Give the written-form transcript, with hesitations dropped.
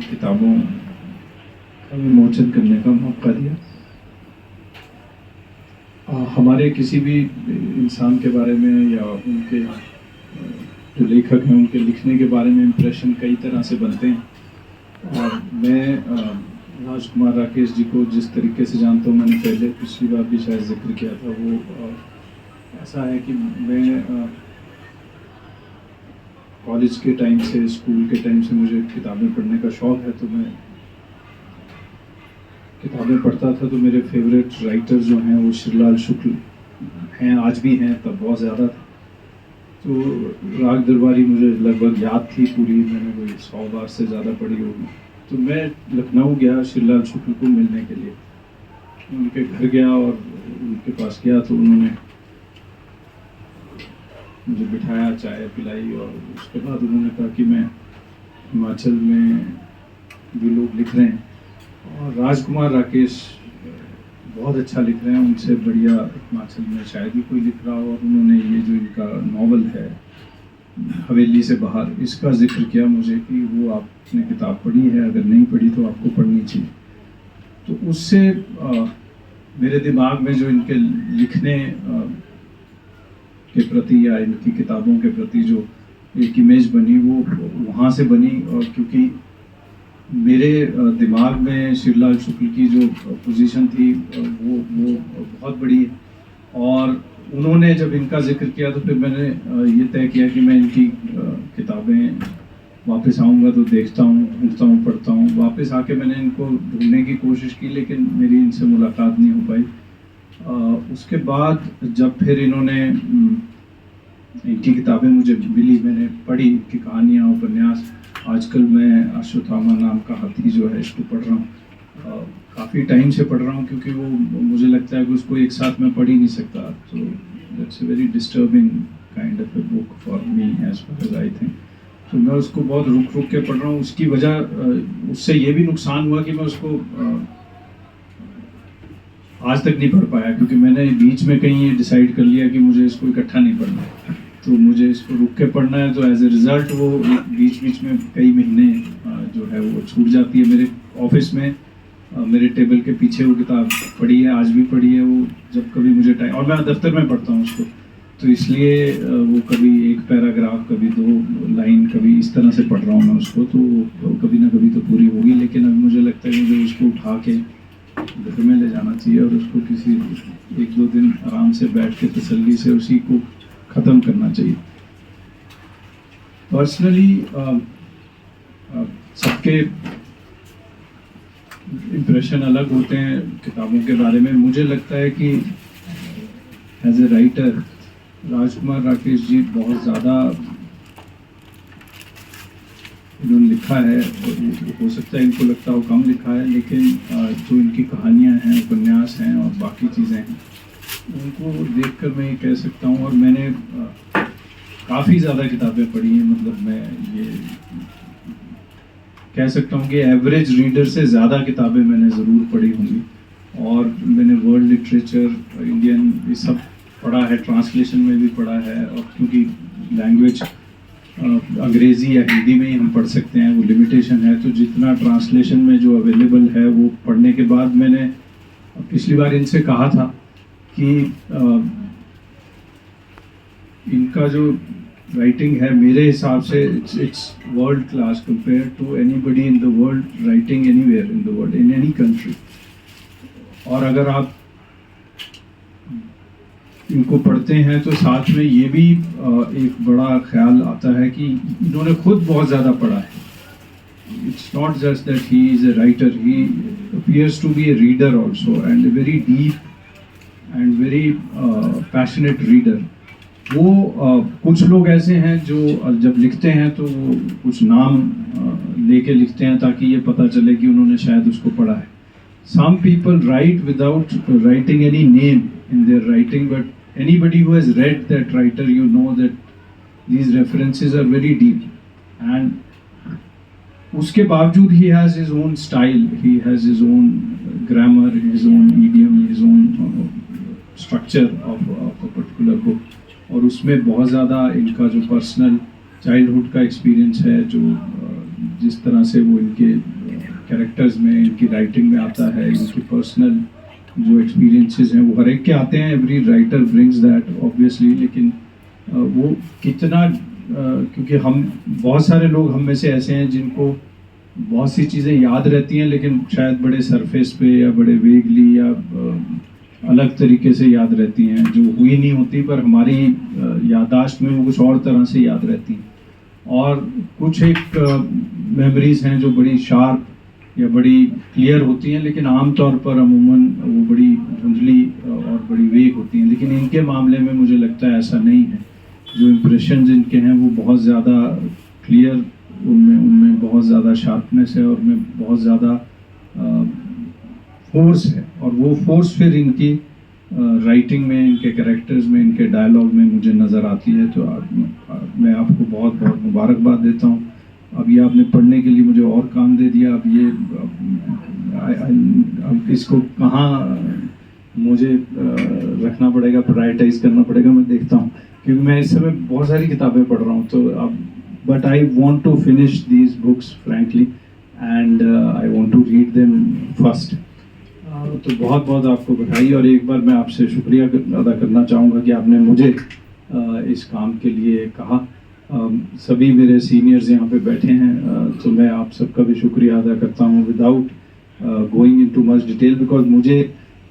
किताबों का विमोचन करने का मौका दिया। हमारे किसी भी इंसान के बारे में या उनके जो लेखक हैं उनके लिखने के बारे में इम्प्रेशन कई तरह से बनते हैं। और मैं राजकुमार राकेश जी को जिस तरीके से जानता हूँ, मैंने पहले पिछली बार भी शायद जिक्र किया था, वो ऐसा है कि मैं कॉलेज के टाइम से, स्कूल के टाइम से मुझे किताबें पढ़ने का शौक़ है, तो मैं किताबें पढ़ता था। तो मेरे फेवरेट राइटर जो हैं वो श्रीलाल शुक्ल हैं, आज भी हैं, तब बहुत ज़्यादा था। तो राग दरबारी मुझे लगभग याद थी पूरी, मैंने कोई 100 बार से ज़्यादा पढ़ी होगी। तो मैं लखनऊ गया श्रीलाल शुक्ल को मिलने के लिए, उनके घर गया और उनके पास गया, तो उन्होंने मुझे बिठाया, चाय पिलाई, और उसके बाद उन्होंने कहा कि मैं हिमाचल में जो लोग लिख रहे हैं, और राजकुमार राकेश बहुत अच्छा लिख रहे हैं, उनसे बढ़िया हिमाचल में शायद ही कोई लिख रहा हो। और उन्होंने ये जो इनका नावल है हवेली से बाहर, इसका जिक्र किया मुझे कि वो आपने किताब पढ़ी है, अगर नहीं पढ़ी तो आपको पढ़नी चाहिए। तो उससे मेरे दिमाग में जो इनके लिखने के प्रति या इनकी किताबों के प्रति जो एक इमेज बनी, वो वहाँ से बनी। और क्योंकि मेरे दिमाग में श्रीलाल शुक्ल की जो पोजीशन थी वो बहुत बड़ी है, और उन्होंने जब इनका जिक्र किया तो फिर मैंने ये तय किया कि मैं इनकी किताबें वापस आऊँगा तो देखता हूँ, ढूंढता हूँ, पढ़ता हूँ। वापस आके मैंने इनको ढूंढने की कोशिश की, लेकिन मेरी इनसे मुलाकात नहीं हो पाई। उसके बाद जब फिर इन्होंने इनकी किताबें मुझे मिली, मैंने पढ़ी, इनकी कहानियाँ, उपन्यास। आजकल मैं अश्वत्थामा नाम का हाथी जो है इसको पढ़ रहा हूँ, काफ़ी टाइम से पढ़ रहा हूँ, क्योंकि वो मुझे लगता है कि उसको एक साथ मैं पढ़ ही नहीं सकता। तो that's a very disturbing kind of a book for me as far as I think. तो मैं उसको बहुत रुक रुक के पढ़ रहा हूँ। उसकी वजह, उससे ये भी नुकसान हुआ कि मैं उसको आज तक नहीं पढ़ पाया, क्योंकि मैंने बीच में कहीं ये डिसाइड कर लिया कि मुझे इसको इकट्ठा नहीं पढ़ना, तो मुझे इसको रुक के पढ़ना है। तो एज ए रिज़ल्ट वो बीच बीच में कई महीने जो है वो छूट जाती है। मेरे ऑफिस में मेरे टेबल के पीछे वो किताब पड़ी है, आज भी पड़ी है वो, जब कभी मुझे टाइम, और मैं दफ्तर में पढ़ता हूँ उसको, तो इसलिए वो कभी एक पैराग्राफ, कभी 2 लाइन, कभी इस तरह से पढ़ रहा हूँ मैं उसको। तो कभी ना कभी तो पूरी होगी, लेकिन अब मुझे लगता है कि मुझे उसको उठा के घर में ले जाना चाहिए और उसको किसी 1-2 दिन आराम से बैठ के तसल्ली से उसी को ख़त्म करना चाहिए। पर्सनली सबके इम्प्रेशन अलग होते हैं किताबों के बारे में। मुझे लगता है कि एज ए राइटर राजकुमार राकेश जी बहुत ज़्यादा इन्होंने लिखा है, हो सकता है इनको लगता हो कम लिखा है, लेकिन जो इनकी कहानियाँ हैं, उपन्यास हैं और बाकी चीज़ें हैं, उनको देखकर मैं ये कह सकता हूँ। और मैंने काफ़ी ज़्यादा किताबें पढ़ी हैं, मतलब मैं ये कह सकता हूँ कि एवरेज रीडर से ज़्यादा किताबें मैंने ज़रूर पढ़ी होंगी। और मैंने वर्ल्ड लिटरेचर, इंडियन, ये सब पढ़ा है, ट्रांसलेशन में भी पढ़ा है। और क्योंकि लैंग्वेज अंग्रेज़ी या हिंदी में ही हम पढ़ सकते हैं, वो लिमिटेशन है, तो जितना ट्रांसलेशन में जो अवेलेबल है वो पढ़ने के बाद मैंने पिछली बार इनसे कहा था कि इनका जो राइटिंग है मेरे हिसाब से it's world class compare to anybody in the world writing anywhere in the world, in any country. और अगर आप इनको पढ़ते हैं तो साथ में ये भी एक बड़ा ख्याल आता है कि इन्होंने खुद बहुत ज़्यादा पढ़ा है। It's not just that he is a writer, he appears to be a reader also, and a very deep and very passionate reader. वो कुछ लोग ऐसे हैं जो जब लिखते हैं तो वो कुछ नाम लेके लिखते हैं ताकि ये पता चले कि उन्होंने शायद उसको पढ़ा है। Some people write without writing any name in their writing, but anybody who has read that writer, you know that these references are very deep. And उसके बावजूद he has his own style, he has his own grammar, his own idiom, his own structure of a particular book. और उसमें बहुत ज़्यादा इनका जो personal childhood का experience है, जो जिस तरह से वो इनके कैरेक्टर्स में, इनकी राइटिंग में आता है, इनकी पर्सनल जो एक्सपीरियंसेस हैं वो हर एक के आते हैं। Every writer brings that obviously, लेकिन वो कितना क्योंकि हम बहुत सारे लोग हम में से ऐसे हैं जिनको बहुत सी चीज़ें याद रहती हैं, लेकिन शायद बड़े सरफेस पे या बड़े वेगली या अलग तरीके से याद रहती हैं, जो हुई नहीं होती, पर हमारी याददाश्त में वो कुछ और तरह से याद रहती हैं। और कुछ एक मेमोरीज हैं जो बड़ी शार्प या बड़ी क्लियर होती हैं, लेकिन आमतौर पर अमूमन वो बड़ी धुंधली और बड़ी वेग होती हैं। लेकिन इनके मामले में मुझे लगता है ऐसा नहीं है। जो इम्प्रेशंस इनके हैं वो बहुत ज़्यादा क्लियर, उनमें बहुत ज़्यादा शार्पनेस है, और उनमें बहुत ज़्यादा फोर्स है, और वो फोर्स फिर इनकी राइटिंग में, इनके कैरेक्टर्स में, इनके डायलॉग में मुझे नज़र आती है। तो मैं आपको बहुत बहुत मुबारकबाद देता हूँ। अभी आपने पढ़ने के लिए मुझे और काम दे दिया। अब ये अब इसको कहाँ मुझे रखना पड़ेगा, प्रायोरिटाइज करना पड़ेगा, मैं देखता हूँ, क्योंकि मैं इस समय बहुत सारी किताबें पढ़ रहा हूँ। तो अब but I want to finish these books frankly, and I want to read them first. तो बहुत बहुत आपको बधाई, और एक बार मैं आपसे शुक्रिया अदा करना चाहूँगा कि आपने मुझे इस काम के लिए कहा। सभी मेरे सीनियर्स यहाँ पे बैठे हैं, तो मैं आप सबका भी शुक्रिया अदा करता हूँ without going into much detail, because मुझे